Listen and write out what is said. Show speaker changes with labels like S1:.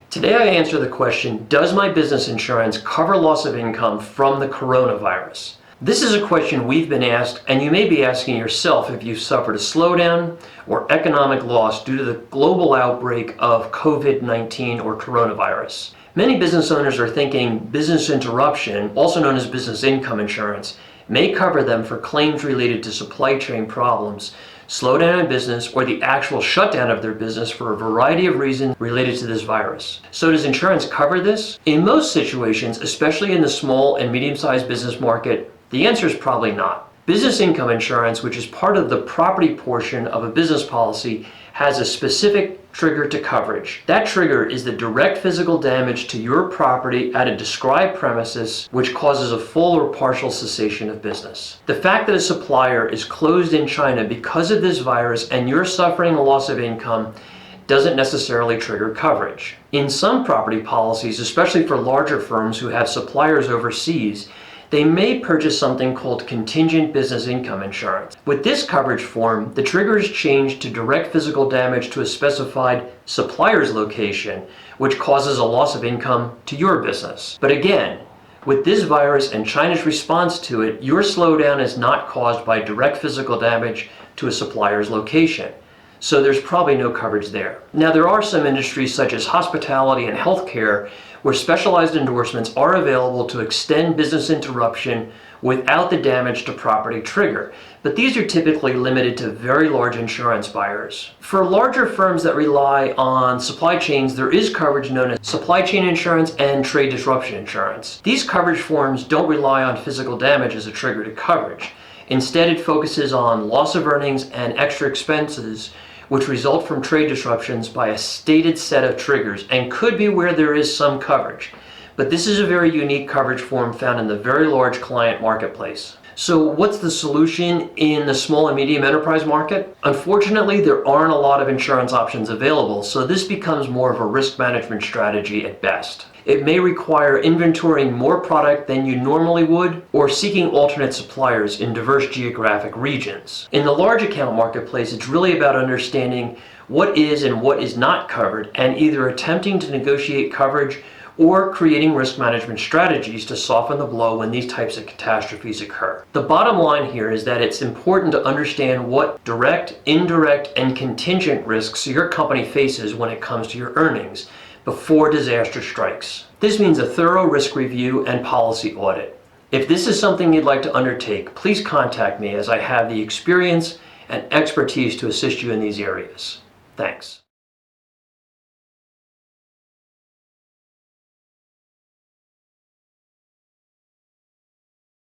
S1: Today I answer the question, does my business insurance cover loss of income from the coronavirus? This is a question we've been asked, and you may be asking yourself if you've suffered a slowdown or economic loss due to the global outbreak of COVID-19 or coronavirus. Many business owners are thinking business interruption, also known as business income insurance, may cover them for claims related to supply chain problems, slowdown in business, or the actual shutdown of their business for a variety of reasons related to this virus. So does insurance cover this? In most situations, especially in the small and medium-sized business market, the answer is probably not. Business income insurance, which is part of the property portion of a business policy, has a specific trigger to coverage. That trigger is the direct physical damage to your property at a described premises which causes a full or partial cessation of business. The fact that a supplier is closed in China because of this virus and you're suffering a loss of income doesn't necessarily trigger coverage. In some property policies, especially for larger firms who have suppliers overseas, they may purchase something called contingent business income insurance. With this coverage form, the trigger is changed to direct physical damage to a specified supplier's location, which causes a loss of income to your business. But again, with this virus and China's response to it, your slowdown is not caused by direct physical damage to a supplier's location. So there's probably no coverage there. Now, there are some industries such as hospitality and healthcare where specialized endorsements are available to extend business interruption without the damage to property trigger. But these are typically limited to very large insurance buyers. For larger firms that rely on supply chains, there is coverage known as supply chain insurance and trade disruption insurance. These coverage forms don't rely on physical damage as a trigger to coverage. Instead, it focuses on loss of earnings and extra expenses which result from trade disruptions by a stated set of triggers and could be where there is some coverage. But this is a very unique coverage form found in the very large client marketplace. So what's the solution in the small and medium enterprise market? Unfortunately, there aren't a lot of insurance options available, so this becomes more of a risk management strategy at best. It may require inventorying more product than you normally would, or seeking alternate suppliers in diverse geographic regions. In the large account marketplace, it's really about understanding what is and what is not covered, and either attempting to negotiate coverage or creating risk management strategies to soften the blow when these types of catastrophes occur. The bottom line here is that it's important to understand what direct, indirect, and contingent risks your company faces when it comes to your earnings before disaster strikes. This means a thorough risk review and policy audit. If this is something you'd like to undertake, please contact me as I have the experience and expertise to assist you in these areas. Thanks.